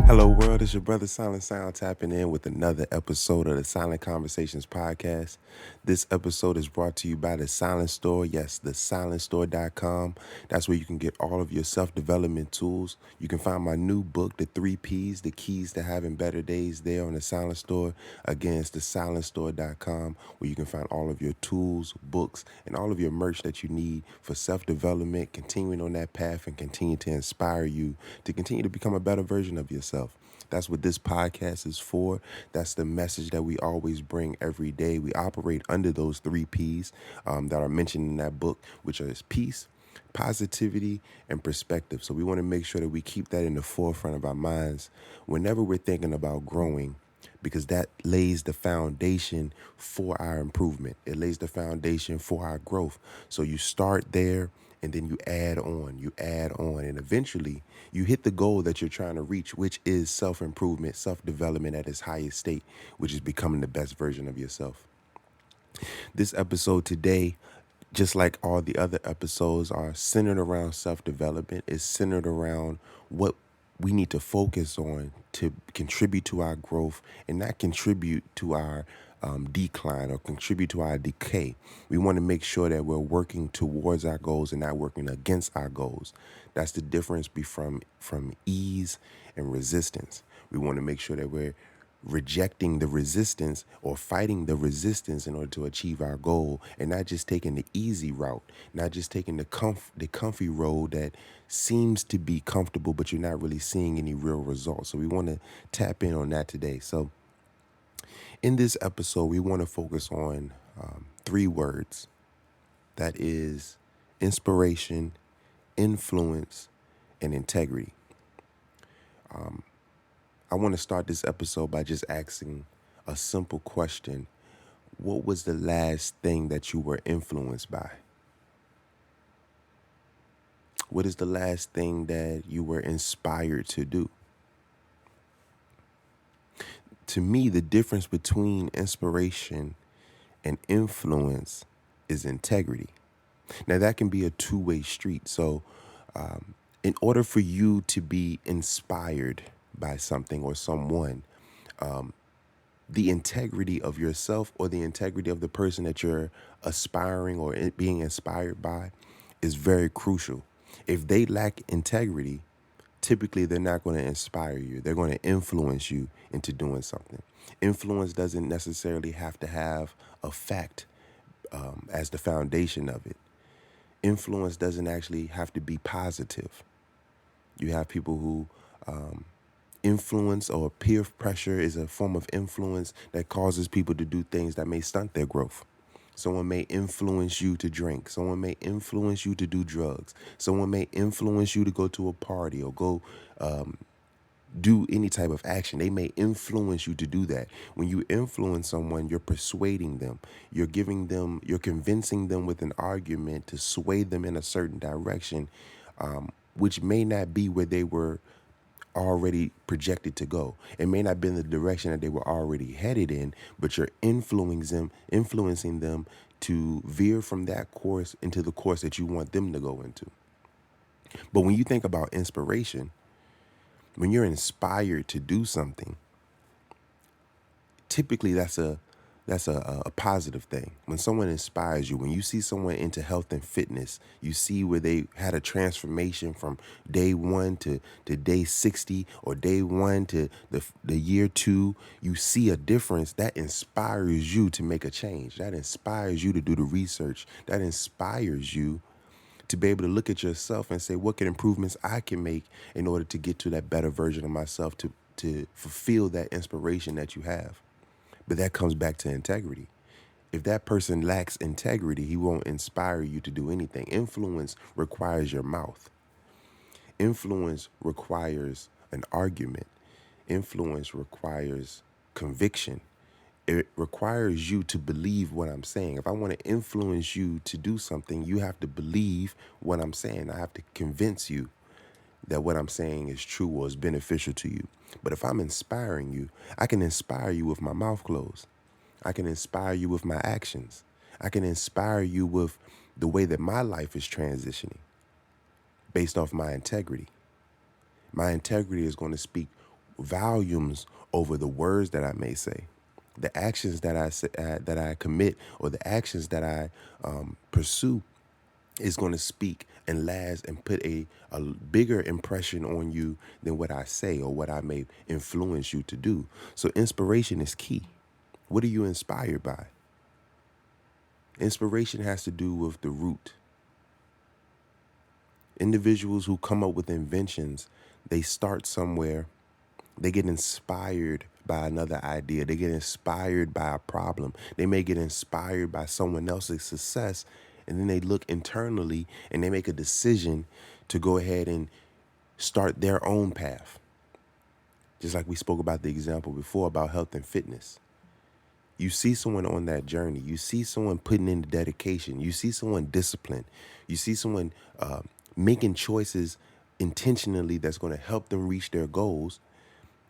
Hello, world. It's your brother Silent Sound tapping in with another episode of the Silent Conversations podcast. This episode is brought to you by the Silent Store. Yes, the silentstore.com. That's where you can get all of your self development tools. You can find my new book, The Three P's, The Keys to Having Better Days, there on the Silent Store. Again, it's the silentstore.com, where you can find all of your tools, books, and all of your merch that you need for self development, continuing on that path, and continue to inspire you to continue to become a better version of yourself. That's what this podcast is for. That's the message that we always bring every day. We operate under those three P's that are mentioned in that book, which is peace, positivity, and perspective. So we want to make sure that we keep that in the forefront of our minds whenever we're thinking about growing, because that lays the foundation for our improvement. It lays the foundation for our growth. So you start there, and then you add on, and eventually you hit the goal that you're trying to reach, which is self-improvement, self-development at its highest state, which is becoming the best version of yourself. This episode today, just like all the other episodes, are centered around self-development. It's centered around what we need to focus on to contribute to our growth and not contribute to our decline or contribute to our decay. We want to make sure that we're working towards our goals and not working against our goals. That's the difference from ease and resistance. We want to make sure that we're rejecting the resistance or fighting the resistance in order to achieve our goal, and not just taking the easy route, not just taking the comfy road that seems to be comfortable, but you're not really seeing any real results. So we want to tap in on that today. So in this episode, we want to focus on three words. That is inspiration, influence, and integrity. I want to start this episode by just asking a simple question. What was the last thing that you were influenced by? What is the last thing that you were inspired to do? To me, the difference between inspiration and influence is integrity. Now, that can be a two-way street. So in order for you to be inspired by something or someone, the integrity of yourself or the integrity of the person that you're aspiring or being inspired by is very crucial. If they lack integrity, typically they're not going to inspire you. They're going to influence you into doing something. Influence doesn't necessarily have to have a fact as the foundation of it. Influence doesn't actually have to be positive. You have people who influence, or peer pressure is a form of influence that causes people to do things that may stunt their growth. Someone may influence you to drink. Someone may influence you to do drugs. Someone may influence you to go to a party or go do any type of action. They may influence you to do that. When you influence someone, you're persuading them. You're convincing them with an argument to sway them in a certain direction, which may not be where they were already projected to go. It may not be in the direction that they were already headed in, but you're influencing them to veer from that course into the course that you want them to go into. But when you think about inspiration, when you're inspired to do something, typically that's a positive thing. When someone inspires you, when you see someone into health and fitness, you see where they had a transformation from day 1 to day 60, or day 1 to the year 2, you see a difference. That inspires you to make a change. That inspires you to do the research. That inspires you to be able to look at yourself and say, what can improvements I can make in order to get to that better version of myself, to fulfill that inspiration that you have. But that comes back to integrity. If that person lacks integrity, he won't inspire you to do anything. Influence requires your mouth. Influence requires an argument. Influence requires conviction. It requires you to believe what I'm saying. If I want to influence you to do something, you have to believe what I'm saying. I have to convince you that what I'm saying is true or is beneficial to you. But if I'm inspiring you, I can inspire you with my mouth closed. I can inspire you with my actions. I can inspire you with the way that my life is transitioning based off my integrity. My integrity is going to speak volumes over the words that I may say, the actions that that I commit, or the actions that I pursue is going to speak and last and put a bigger impression on you than what I say or what I may influence you to do. So inspiration is key. What are you inspired by? Inspiration has to do with the root. Individuals who come up with inventions, they start somewhere. They get inspired by another idea. They get inspired by a problem. They may get inspired by someone else's success, and then they look internally and they make a decision to go ahead and start their own path. Just like we spoke about the example before about health and fitness. You see someone on that journey. You see someone putting in the dedication. You see someone disciplined. You see someone making choices intentionally that's going to help them reach their goals.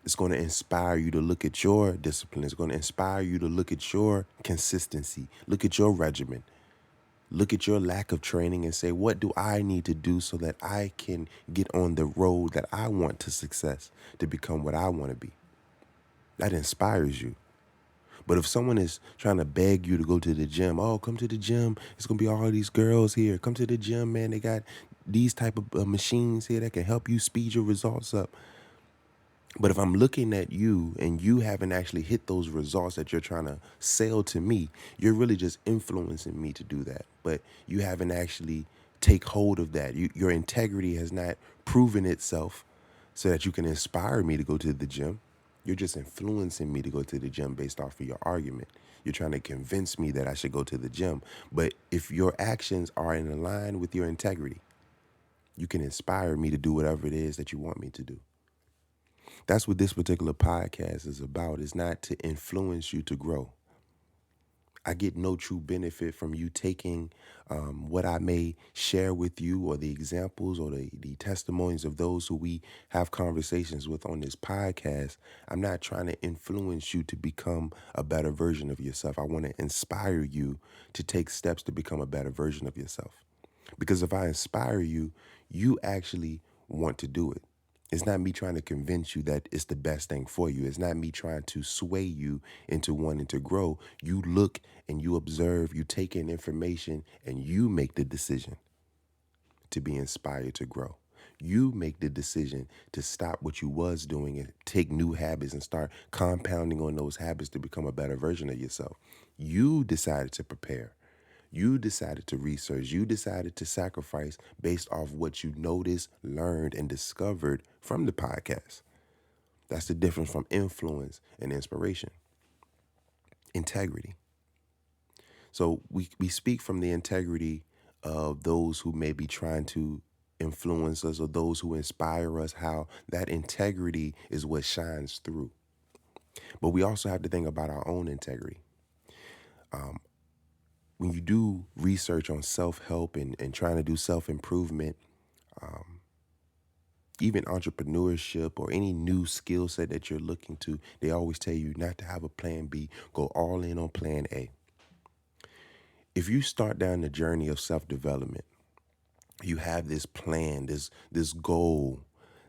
It's going to inspire you to look at your discipline. It's going to inspire you to look at your consistency, look at your regimen, look at your lack of training and say, what do I need to do so that I can get on the road that I want to success, to become what I want to be? That inspires you. But if someone is trying to beg you to go to the gym, oh, come to the gym. It's going to be all these girls here. Come to the gym, man. They got these type of machines here that can help you speed your results up. But if I'm looking at you and you haven't actually hit those results that you're trying to sell to me, you're really just influencing me to do that. But you haven't actually take hold of that. Your integrity has not proven itself so that you can inspire me to go to the gym. You're just influencing me to go to the gym based off of your argument. You're trying to convince me that I should go to the gym. But if your actions are in line with your integrity, you can inspire me to do whatever it is that you want me to do. That's what this particular podcast is about. It's not to influence you to grow. I get no true benefit from you taking what I may share with you, or the examples or the testimonies of those who we have conversations with on this podcast. I'm not trying to influence you to become a better version of yourself. I want to inspire you to take steps to become a better version of yourself. Because if I inspire you, you actually want to do it. It's not me trying to convince you that it's the best thing for you. It's not me trying to sway you into wanting to grow. You look and you observe, you take in information, and you make the decision to be inspired to grow. You make the decision to stop what you was doing and take new habits and start compounding on those habits to become a better version of yourself. You decided to prepare. You decided to research. You decided to sacrifice based off what you noticed, learned, and discovered from the podcast. That's the difference from influence and inspiration. Integrity. So we speak from the integrity of those who may be trying to influence us, or those who inspire us, how that integrity is what shines through. But we also have to think about our own integrity. When you do research on self-help and trying to do self-improvement, even entrepreneurship or any new skill set that you're looking to, they always tell you not to have a plan B, go all in on plan A. If you start down the journey of self-development, you have this plan, this goal,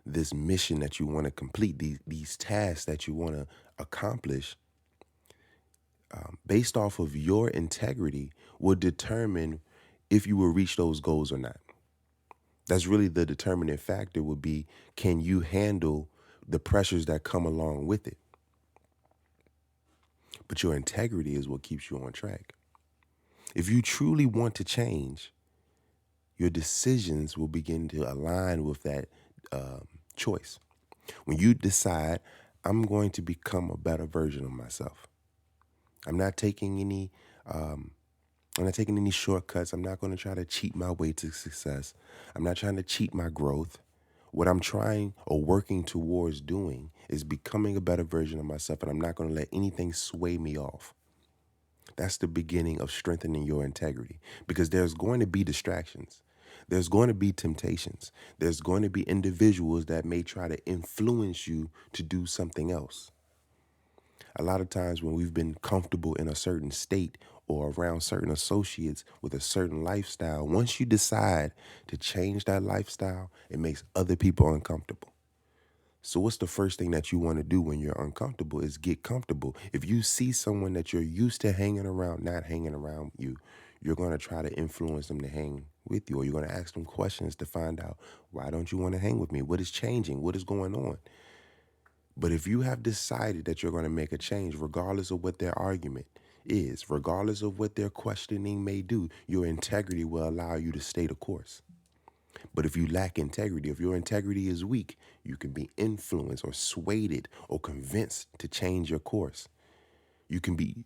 this mission that you want to complete, these tasks that you want to accomplish, based off of your integrity will determine if you will reach those goals or not. That's really the determining factor would be, can you handle the pressures that come along with it? But your integrity is what keeps you on track. If you truly want to change, your decisions will begin to align with that choice. When you decide, I'm going to become a better version of myself. I'm not taking any shortcuts. I'm not going to try to cheat my way to success. I'm not trying to cheat my growth. What I'm trying or working towards doing is becoming a better version of myself, and I'm not going to let anything sway me off. That's the beginning of strengthening your integrity, because there's going to be distractions. There's going to be temptations. There's going to be individuals that may try to influence you to do something else. A lot of times when we've been comfortable in a certain state or around certain associates with a certain lifestyle, once you decide to change that lifestyle, it makes other people uncomfortable. So what's the first thing that you want to do when you're uncomfortable is get comfortable. If you see someone that you're used to hanging around, not hanging around you, you're going to try to influence them to hang with you, or you're going to ask them questions to find out, why don't you want to hang with me? What is changing? What is going on? But if you have decided that you're going to make a change, regardless of what their argument is, regardless of what their questioning may do, your integrity will allow you to stay the course. But if you lack integrity, if your integrity is weak, you can be influenced or swayed or convinced to change your course. You can be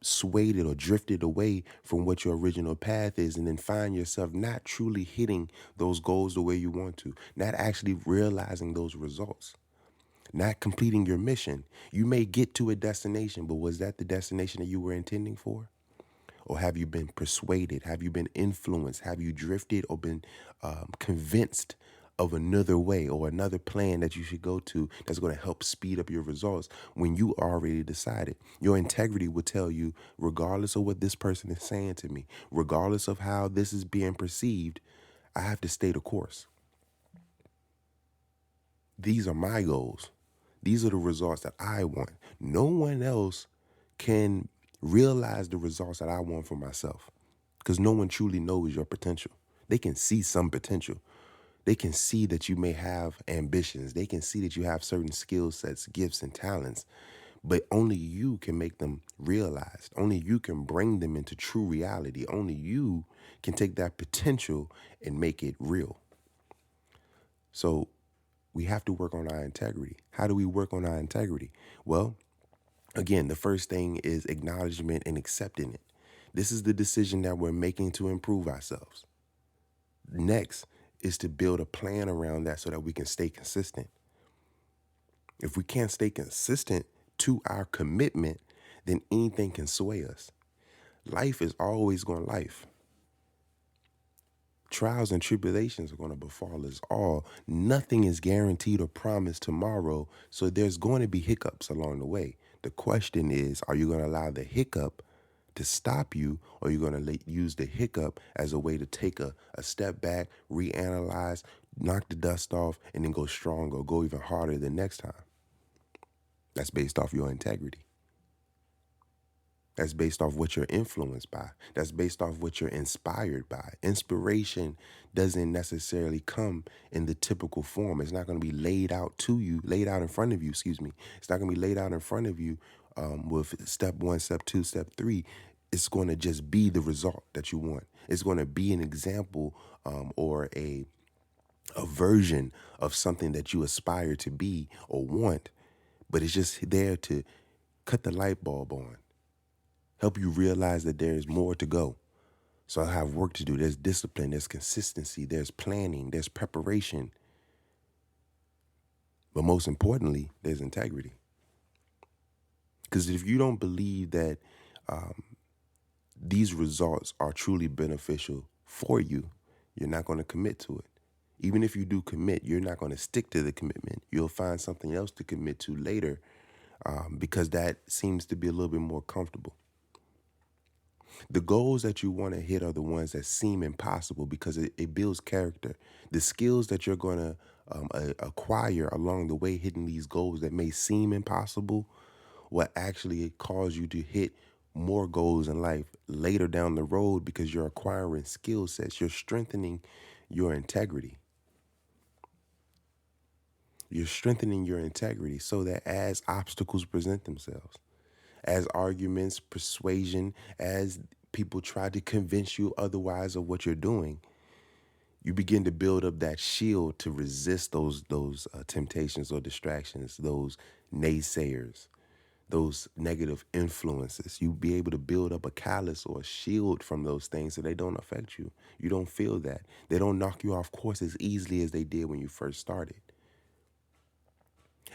swayed or drifted away from what your original path is, and then find yourself not truly hitting those goals the way you want to, not actually realizing those results, not completing your mission. You may get to a destination, but was that the destination that you were intending for? Or have you been persuaded? Have you been influenced? Have you drifted or been convinced of another way or another plan that you should go to that's going to help speed up your results when you already decided? Your integrity will tell you, regardless of what this person is saying to me, regardless of how this is being perceived, I have to stay the course. These are my goals. These are the results that I want. No one else can realize the results that I want for myself, because no one truly knows your potential. They can see some potential. They can see that you may have ambitions. They can see that you have certain skill sets, gifts, and talents, but only you can make them realized. Only you can bring them into true reality. Only you can take that potential and make it real. So we have to work on our integrity. How do we work on our integrity? Well, again, the first thing is acknowledgement and accepting it. This is the decision that we're making to improve ourselves. Next is to build a plan around that so that we can stay consistent. If we can't stay consistent to our commitment, then anything can sway us. Life is always going to life. Trials and tribulations are going to befall us all. Nothing is guaranteed or promised tomorrow, so there's going to be hiccups along the way. The question is, are you going to allow the hiccup to stop you, or are you going to use the hiccup as a way to take a step back, reanalyze, knock the dust off, and then go stronger, go even harder the next time? That's based off your integrity. That's based off what you're influenced by. That's based off what you're inspired by. Inspiration doesn't necessarily come in the typical form. It's not going to be laid out in front of you, It's not going to be laid out in front of you with step 1, step 2, step 3. It's going to just be the result that you want. It's going to be an example or a version of something that you aspire to be or want, but it's just there to cut the light bulb on. Help you realize that there's more to go. So I have work to do. There's discipline, there's consistency, there's planning, there's preparation. But most importantly, there's integrity. Because if you don't believe that these results are truly beneficial for you, you're not going to commit to it. Even if you do commit, you're not going to stick to the commitment. You'll find something else to commit to later because that seems to be a little bit more comfortable. The goals that you want to hit are the ones that seem impossible because it builds character. The skills that you're going to acquire along the way hitting these goals that may seem impossible will actually cause you to hit more goals in life later down the road because you're acquiring skill sets. You're strengthening your integrity. You're strengthening your integrity so that as obstacles present themselves, as arguments, persuasion, as people try to convince you otherwise of what you're doing, you begin to build up that shield to resist those temptations or distractions, those naysayers, those negative influences. You be able to build up a callus or a shield from those things so they don't affect you. You don't feel that. They don't knock you off course as easily as they did when you first started.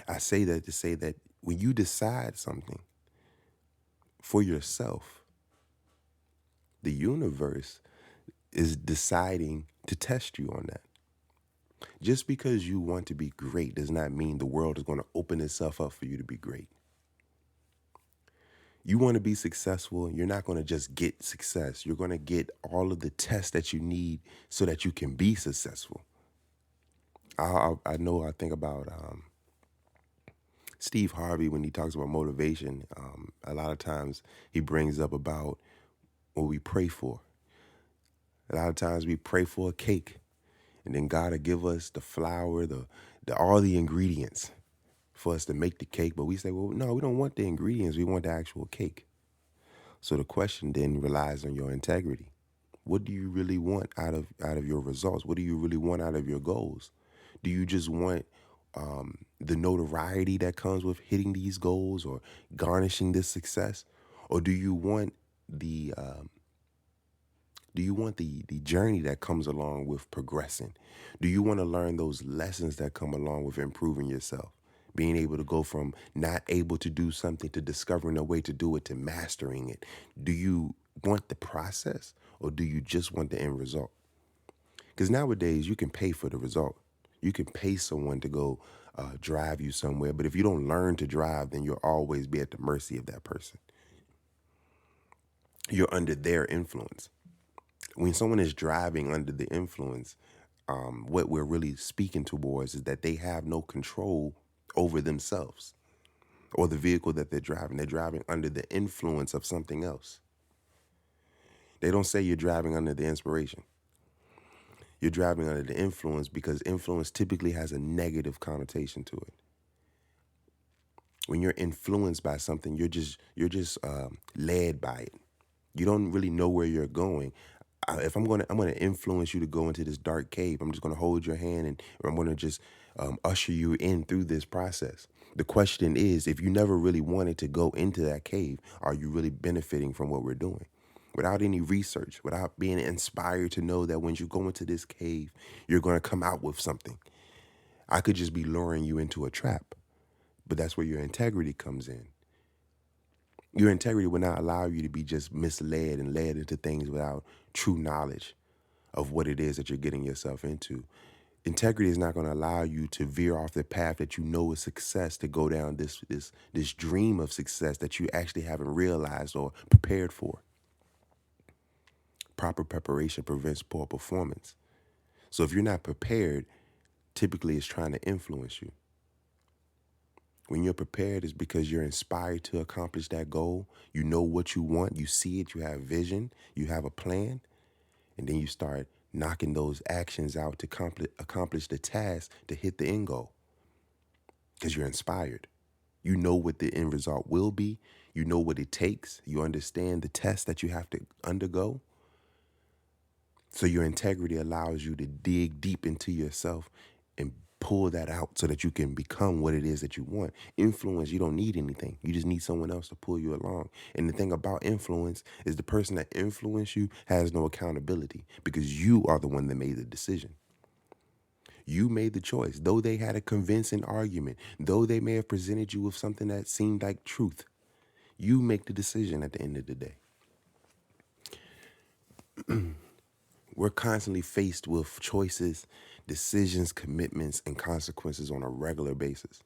I say that to say that when you decide something for yourself, the universe is deciding to test you on that. Just because you want to be great does not mean the world is going to open itself up for you to be great. You want to be successful, you're not going to just get success. You're going to get all of the tests that you need so that you can be successful. I think about Steve Harvey, when he talks about motivation, a lot of times he brings up about what we pray for. A lot of times we pray for a cake, and then God will give us the flour, the all the ingredients for us to make the cake. But we say, well, no, we don't want the ingredients. We want the actual cake. So the question then relies on your integrity. What do you really want out of your results? What do you really want out of your goals? Do you just want the notoriety that comes with hitting these goals or garnishing this success, or do you want the journey that comes along with progressing? Do you want to learn those lessons that come along with improving yourself? Being able to go from not able to do something to discovering a way to do it to mastering it. Do you want the process or do you just want the end result? Because nowadays you can pay for the result. You can pay someone to go drive you somewhere, but if you don't learn to drive, then you'll always be at the mercy of that person. You're under their influence. When someone is driving under the influence, what we're really speaking towards is that they have no control over themselves or the vehicle that they're driving. They're driving under the influence of something else. They don't say you're driving under the inspiration. You're driving under the influence because influence typically has a negative connotation to it. When you're influenced by something, you're just led by it. You don't really know where you're going. If I'm gonna influence you to go into this dark cave, I'm just gonna hold your hand and I'm gonna just usher you in through this process. The question is, if you never really wanted to go into that cave, are you really benefiting from what we're doing? Without any research, without being inspired to know that when you go into this cave, you're gonna come out with something. I could just be luring you into a trap, but that's where your integrity comes in. Your integrity will not allow you to be just misled and led into things without true knowledge of what it is that you're getting yourself into. Integrity is not going to allow you to veer off the path that you know is success to go down this dream of success that you actually haven't realized or prepared for. Proper preparation prevents poor performance. So if you're not prepared, typically it's trying to influence you. When you're prepared, it's because you're inspired to accomplish that goal. You know what you want. You see it. You have vision. You have a plan. And then you start knocking those actions out to accomplish the task to hit the end goal. Because you're inspired. You know what the end result will be. You know what it takes. You understand the test that you have to undergo. So your integrity allows you to dig deep into yourself and pull that out so that you can become what it is that you want. Influence, you don't need anything. You just need someone else to pull you along. And the thing about influence is the person that influenced you has no accountability because you are the one that made the decision. You made the choice. Though they had a convincing argument, though they may have presented you with something that seemed like truth, you make the decision at the end of the day. We're constantly faced with choices, decisions, commitments, and consequences on a regular basis.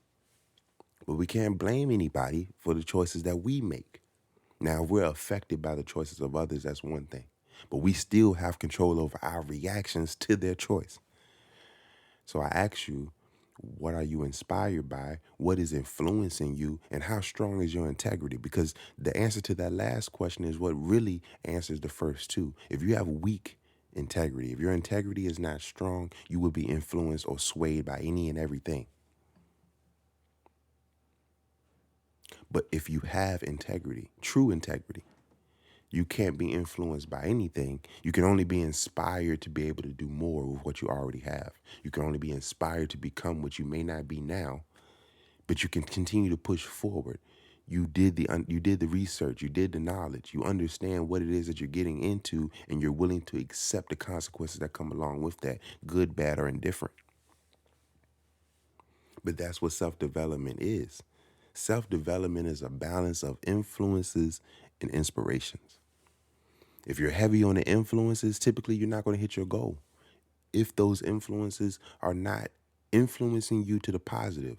But we can't blame anybody for the choices that we make. Now, if we're affected by the choices of others, that's one thing. But we still have control over our reactions to their choice. So I ask you, what are you inspired by? What is influencing you? And how strong is your integrity? Because the answer to that last question is what really answers the first two. If you have weak integrity, if your integrity is not strong, you will be influenced or swayed by any and everything. But if you have integrity, true integrity, you can't be influenced by anything. You can only be inspired to be able to do more with what you already have. You can only be inspired to become what you may not be now, but you can continue to push forward. You did the research, you did the knowledge, you understand what it is that you're getting into, and you're willing to accept the consequences that come along with that, good, bad, or indifferent. But that's what self-development is. Self-development is a balance of influences and inspirations. If you're heavy on the influences, typically you're not going to hit your goal. If those influences are not influencing you to the positive.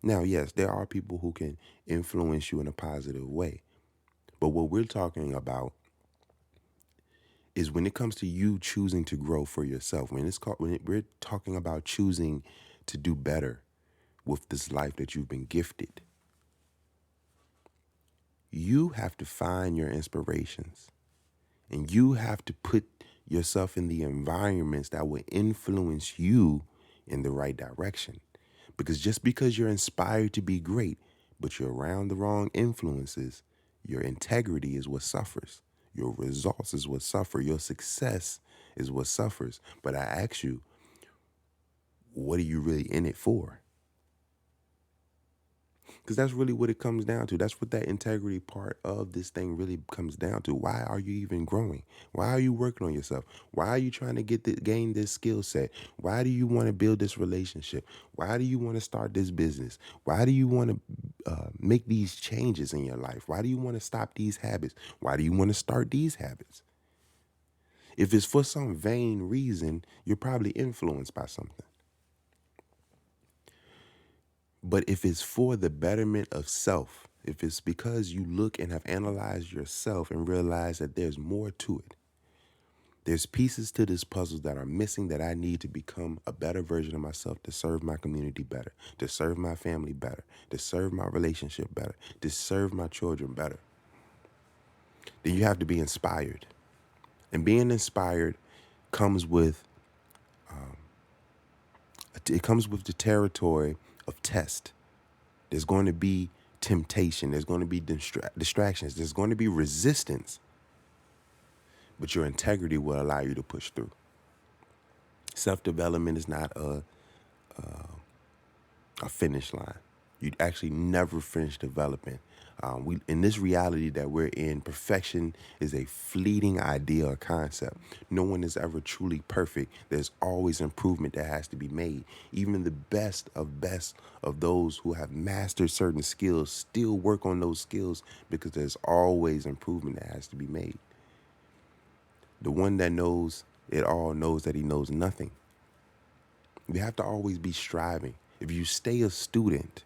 Now, yes, there are people who can influence you in a positive way. But what we're talking about is when it comes to you choosing to grow for yourself, when we're talking about choosing to do better with this life that you've been gifted. You have to find your inspirations, and you have to put yourself in the environments that will influence you in the right direction. Because just because you're inspired to be great, but you're around the wrong influences, your integrity is what suffers. Your results is what suffer. Your success is what suffers. But I ask you, what are you really in it for? Because that's really what it comes down to. That's what that integrity part of this thing really comes down to. Why are you even growing? Why are you working on yourself? Why are you trying to gain this skill set? Why do you want to build this relationship? Why do you want to start this business? Why do you want to make these changes in your life? Why do you want to stop these habits? Why do you want to start these habits? If it's for some vain reason, you're probably influenced by something. But if it's for the betterment of self, if it's because you look and have analyzed yourself and realize that there's more to it, there's pieces to this puzzle that are missing that I need to become a better version of myself to serve my community better, to serve my family better, to serve my relationship better, to serve my children better, then you have to be inspired. And being inspired comes with the territory of test. There's going to be temptation. There's going to be distractions. There's going to be resistance. But your integrity will allow you to push through. Self-development is not a finish line. You actually never finish developing. In this reality that we're in, perfection is a fleeting idea or concept. No one is ever truly perfect. There's always improvement that has to be made. Even the best of those who have mastered certain skills still work on those skills because there's always improvement that has to be made. The one that knows it all knows that he knows nothing. You have to always be striving. If you stay a student,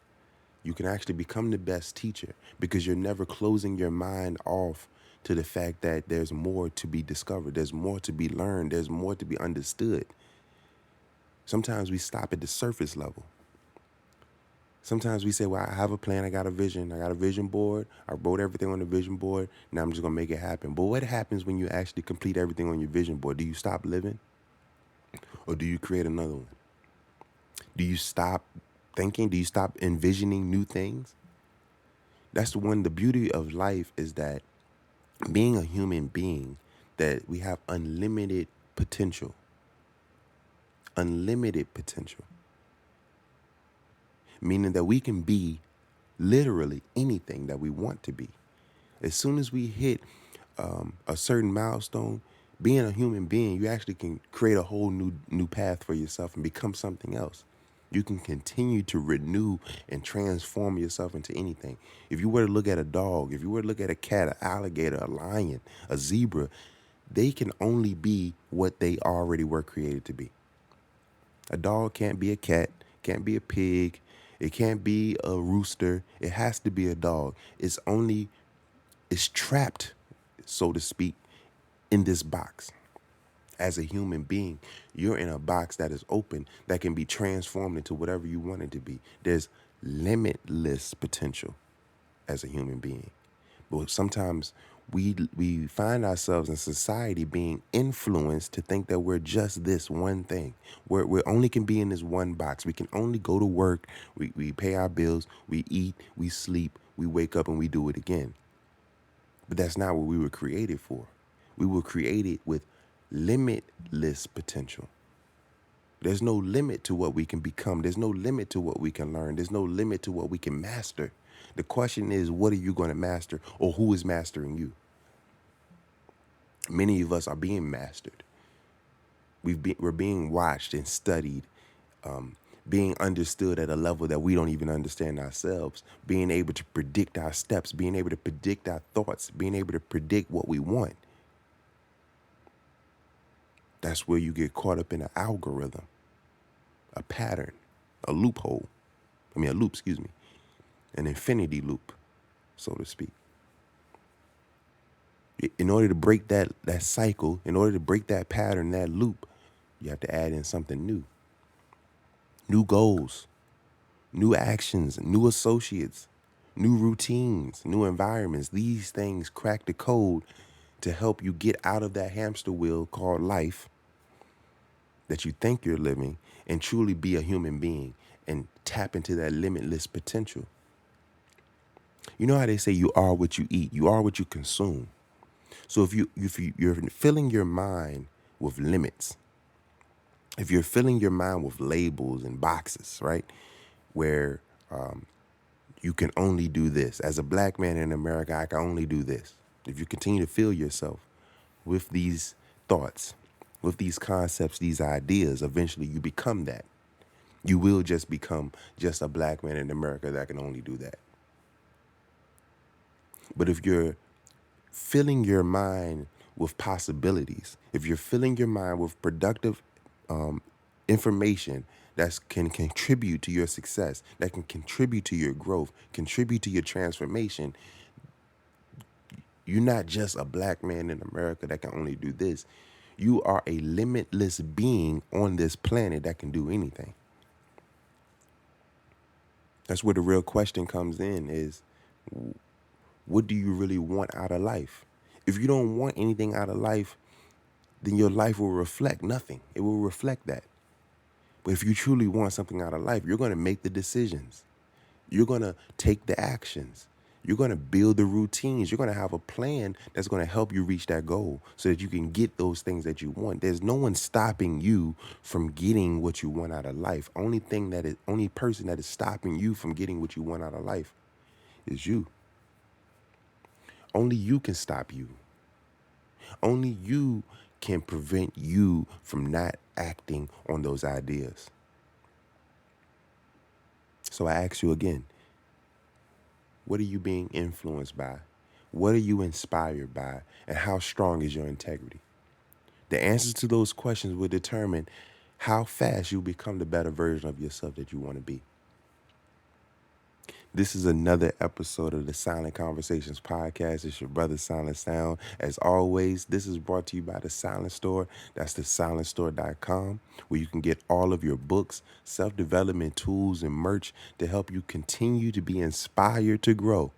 you can actually become the best teacher because you're never closing your mind off to the fact that there's more to be discovered. There's more to be learned. There's more to be understood. Sometimes we stop at the surface level. Sometimes we say, well, I have a plan. I got a vision. I got a vision board. I wrote everything on the vision board. Now I'm just going to make it happen. But what happens when you actually complete everything on your vision board? Do you stop living? Or do you create another one? Do you stop thinking? Do you stop envisioning new things? That's the beauty of life is that being a human being, that we have unlimited potential. Unlimited potential. Meaning that we can be literally anything that we want to be. As soon as we hit a certain milestone, being a human being, you actually can create a whole new path for yourself and become something else. You can continue to renew and transform yourself into anything. If you were to look at a dog, if you were to look at a cat, an alligator, a lion, a zebra, they can only be what they already were created to be. A dog can't be a cat, can't be a pig, it can't be a rooster. It has to be a dog. It's trapped, so to speak, in this box. As a human being, you're in a box that is open, that can be transformed into whatever you want it to be. There's limitless potential as a human being. But sometimes we find ourselves in society being influenced to think that we're just this one thing. We only can be in this one box. We can only go to work, we pay our bills, we eat, we sleep, we wake up and we do it again. But that's not what we were created for. We were created with limitless potential. There's no limit to what we can become. There's no limit to what we can learn. There's no limit to what we can master. The question is, what are you going to master, or who is mastering you? Many of us are being mastered. We're being watched and studied, being understood at a level that we don't even understand ourselves, being able to predict our steps, being able to predict our thoughts, being able to predict what we want. That's where you get caught up in an algorithm, a pattern, a loop, an infinity loop, so to speak. In order to break that cycle, in order to break that pattern, that loop, you have to add in something new. New goals, new actions, new associates, new routines, new environments. These things crack the code to help you get out of that hamster wheel called life that you think you're living and truly be a human being and tap into that limitless potential. You know how they say you are what you eat, you are what you consume. So if you're filling your mind with limits, if you're filling your mind with labels and boxes, right, where you can only do this. As a black man in America, I can only do this. If you continue to fill yourself with these thoughts, with these concepts, these ideas, eventually you become that. You will just become just a black man in America that can only do that. But if you're filling your mind with possibilities, if you're filling your mind with productive information that can contribute to your success, that can contribute to your growth, contribute to your transformation, you're not just a black man in America that can only do this. You are a limitless being on this planet that can do anything. That's where the real question comes in is, what do you really want out of life? If you don't want anything out of life, then your life will reflect nothing. It will reflect that. But if you truly want something out of life, you're going to make the decisions. You're going to take the actions. You're going to build the routines. You're going to have a plan that's going to help you reach that goal so that you can get those things that you want. There's no one stopping you from getting what you want out of life. Only person that is stopping you from getting what you want out of life is you. Only you can stop you. Only you can prevent you from not acting on those ideas. So I ask you again, what are you being influenced by? What are you inspired by? And how strong is your integrity? The answers to those questions will determine how fast you become the better version of yourself that you want to be. This is another episode of the Silent Conversations podcast. It's your brother Silent Sound. As always, this is brought to you by the Silent Store. That's the silentstore.com, where you can get all of your books, self-development tools, and merch to help you continue to be inspired to grow.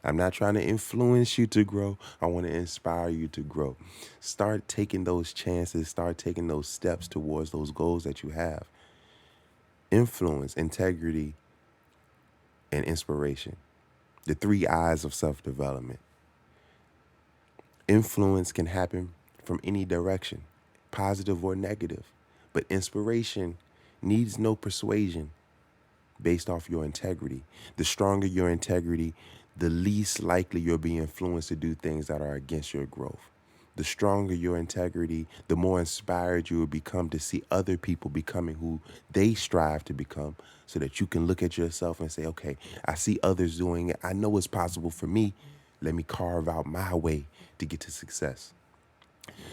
I'm not trying to influence you to grow. I want to inspire you to grow. Start taking those chances. Start taking those steps towards those goals that you have. Influence, integrity, and inspiration. The three I's of self-development. Influence can happen from any direction, positive or negative. But inspiration needs no persuasion based off your integrity. The stronger your integrity, the least likely you'll be influenced to do things that are against your growth. The stronger your integrity, the more inspired you will become to see other people becoming who they strive to become, so that you can look at yourself and say, okay, I see others doing it. I know it's possible for me. Let me carve out my way to get to success.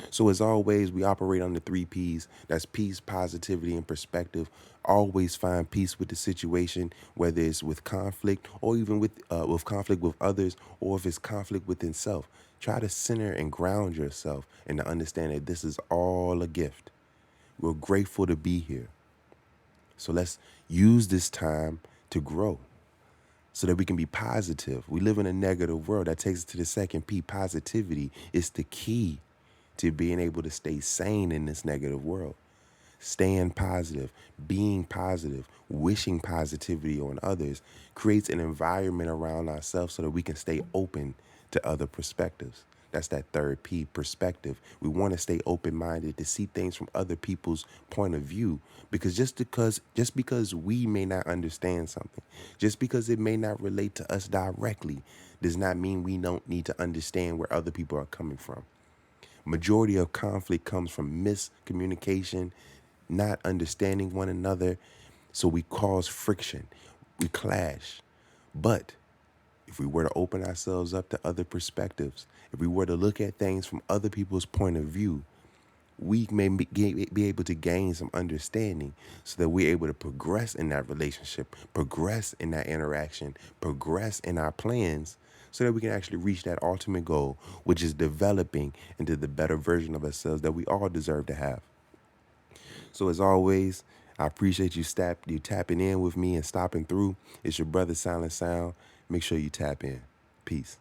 So as always, we operate on the 3 P's. That's peace, positivity, and perspective. Always find peace with the situation, whether it's with conflict or even with conflict with others, or if it's conflict within self. Try to center and ground yourself and to understand that this is all a gift. We're grateful to be here. So let's use this time to grow so that we can be positive. We live in a negative world. That takes us to the second P, positivity. It's the key to being able to stay sane in this negative world. Staying positive, being positive, wishing positivity on others creates an environment around ourselves so that we can stay open to other perspectives. That's that third P, perspective. We want to stay open-minded to see things from other people's point of view, because just because we may not understand something, just because it may not relate to us directly, does not mean we don't need to understand where other people are coming from. Majority of conflict comes from miscommunication, not understanding one another, so we cause friction, we clash. But if we were to open ourselves up to other perspectives, if we were to look at things from other people's point of view, we may be able to gain some understanding so that we're able to progress in that relationship, progress in that interaction, progress in our plans, so that we can actually reach that ultimate goal, which is developing into the better version of ourselves that we all deserve to have. So as always, I appreciate you tapping in with me and stopping through. It's your brother Silent Sound. Make sure you tap in. Peace.